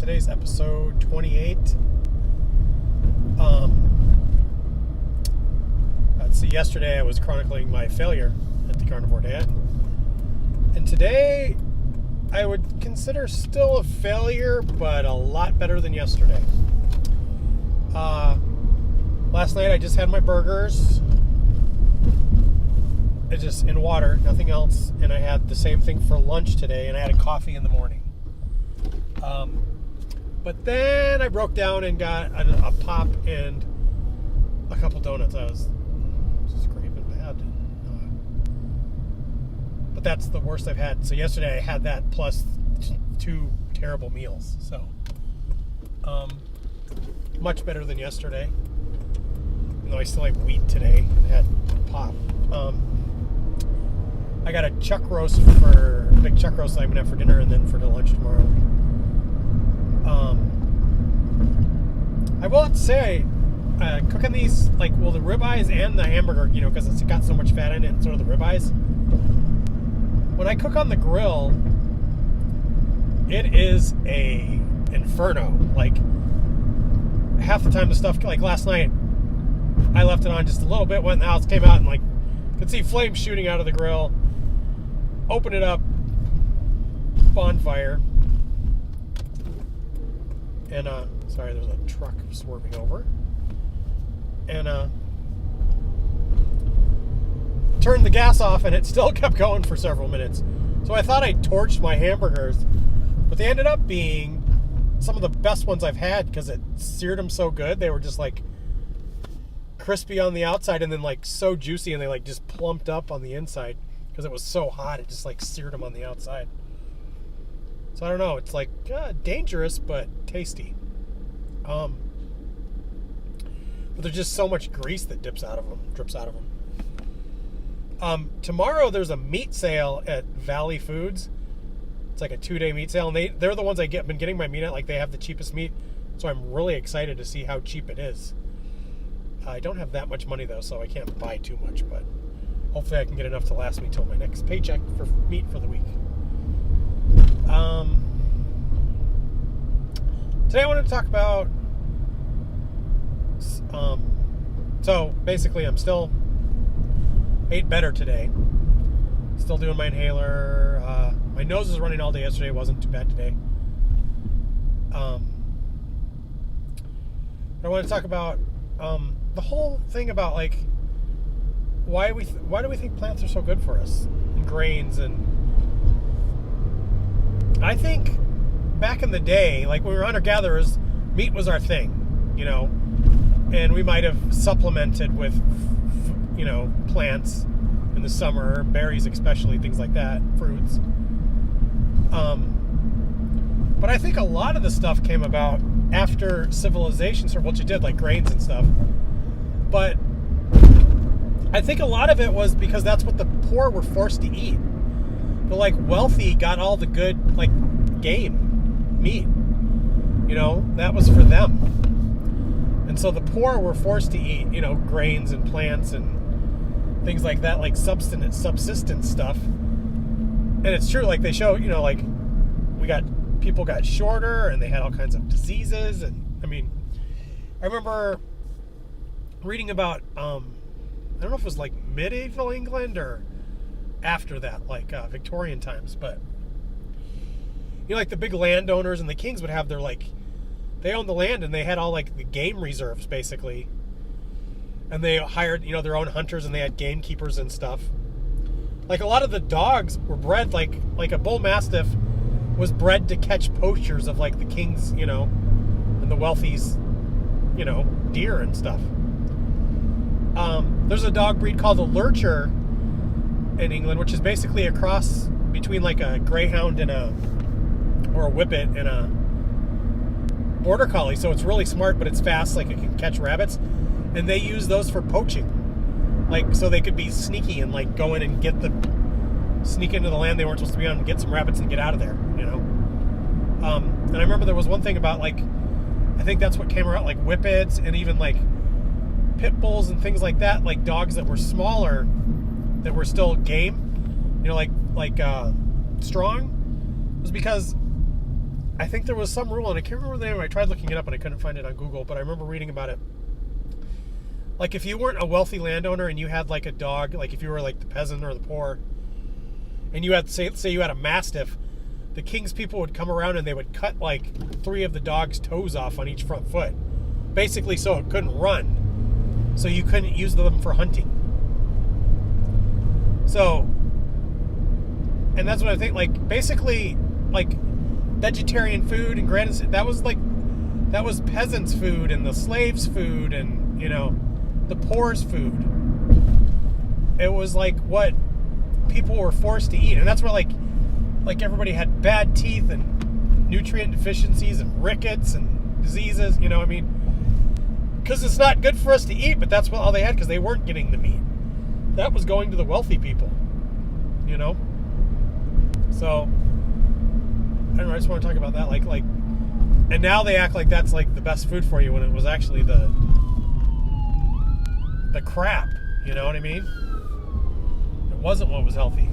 Today's episode 28. Let's see, yesterday I was chronicling my failure at the Carnivore Dad. And today I would consider still a failure, but a lot better than yesterday. Last night I just had my burgers. It's just in water, nothing else. And I had the same thing for lunch today, and I had a coffee in the morning. But then I broke down and got a pop and a couple donuts. I was just craving bad. But that's the worst I've had. So yesterday I had that plus two terrible meals. So much better than yesterday. Even though I still ate wheat today and had pop. I got a chuck roast big chuck roast I'm gonna have for dinner and then for the lunch tomorrow. I will have to say, cooking these, the ribeyes and the hamburger, because it's got so much fat in it, and so do the ribeyes. When I cook on the grill, it is a inferno. Half the time the stuff, last night, I left it on just a little bit, went in the house, came out, and could see flames shooting out of the grill. Open it up, bonfire. And, sorry, there's a truck swerving over. And, turned the gas off, and it still kept going for several minutes. So I thought I torched my hamburgers, but they ended up being some of the best ones I've had because it seared them so good. They were just, crispy on the outside and then, so juicy, and they, just plumped up on the inside because it was so hot. It just, seared them on the outside. So I don't know. It's dangerous, but tasty. But there's just so much grease that drips out of them. Tomorrow there's a meat sale at Valley Foods. It's a 2-day meat sale, and they're the ones been getting my meat at. They have the cheapest meat, so I'm really excited to see how cheap it is. I don't have that much money though, so I can't buy too much, but hopefully I can get enough to last me till my next paycheck for meat for the week. Today I wanted to talk about, so basically I'm still ate better today. Still doing my inhaler. My nose was running all day yesterday. It wasn't too bad today. But I want to talk about the whole thing about why do we think plants are so good for us, and grains, and I think back in the day, when we were hunter-gatherers, meat was our thing, and we might have supplemented with, plants in the summer, berries especially, things like that, fruits. But I think a lot of the stuff came about after civilization, sort of what you did, grains and stuff. But I think a lot of it was because that's what the poor were forced to eat. The wealthy got all the good game meat, that was for them, and so the poor were forced to eat grains and plants and things like that, subsistence stuff. And it's true, they show, people got shorter and they had all kinds of diseases. And I remember reading about I don't know if it was medieval England or after that, Victorian times, but the big landowners and the kings would have their they owned the land and they had all the game reserves basically, and they hired their own hunters and they had gamekeepers and stuff. A lot of the dogs were bred like a bull mastiff was bred to catch poachers of the kings, and the wealthy's deer and stuff. There's a dog breed called a lurcher in England, which is basically a cross between a greyhound and or a whippet and a border collie. So it's really smart, but it's fast, it can catch rabbits, and they use those for poaching, so they could be sneaky and go in and sneak into the land they weren't supposed to be on and get some rabbits and get out of there, and I remember there was one thing about I think that's what came around, whippets and even pit bulls and things like that, dogs that were smaller that were still game, strong, was because I think there was some rule, and I can't remember the name. I tried looking it up and I couldn't find it on Google, but I remember reading about it. Like if you weren't a wealthy landowner and you had like a dog, like if you were like the peasant or the poor, and you had say you had a mastiff, the king's people would come around and they would cut like 3 of the dog's toes off on each front foot, basically so it couldn't run, so you couldn't use them for hunting. So, and that's what I think. Like basically, like vegetarian food and granted, that was peasants' food and the slaves' food and the poor's food. It was like what people were forced to eat, and that's where like everybody had bad teeth and nutrient deficiencies and rickets and diseases. Because it's not good for us to eat, but that's all they had because they weren't getting the meat. That was going to the wealthy people. So I don't know. I just want to talk about that. Like, and now they act like that's like the best food for you when it was actually the crap. You know what I mean? It wasn't what was healthy.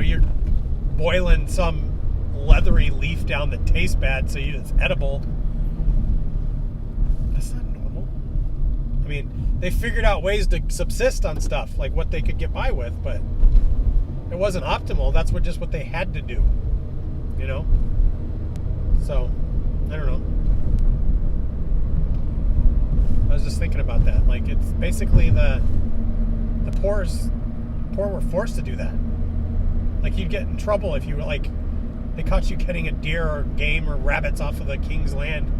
You're boiling some leathery leaf down that tastes bad, so it's edible. That's not normal. I mean, they figured out ways to subsist on stuff, like what they could get by with, but it wasn't optimal. That's what they had to do. So, I don't know. I was just thinking about that. Like, it's basically the poor were forced to do that. Like, you'd get in trouble if you were like, they caught you getting a deer or game or rabbits off of the king's land.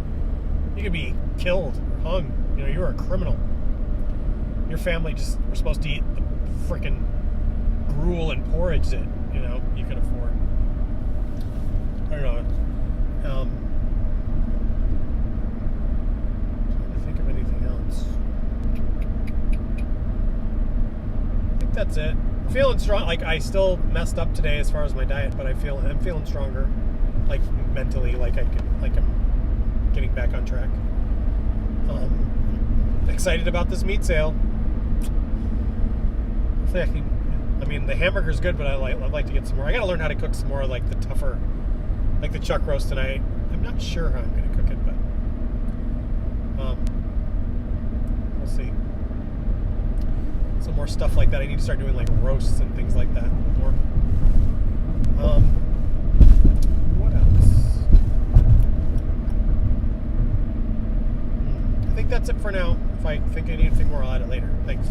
You could be killed or hung. You were a criminal. Your family just were supposed to eat the frickin' gruel and porridge that you could afford. I don't know. Trying to think of anything else. I think that's it. I'm feeling strong. Like, I still messed up today as far as my diet, but I'm feeling stronger. Like, mentally, like I'm getting back on track. Excited about this meat sale. The hamburger's good, but I'd like to get some more. I gotta learn how to cook some more, like the tougher, like the chuck roast tonight. I'm not sure how I'm gonna cook it, but we'll see. Some more stuff like that. I need to start doing like roasts and things like that more. What else? I think that's it for now. If I think I need anything more, I'll add it later. Thanks.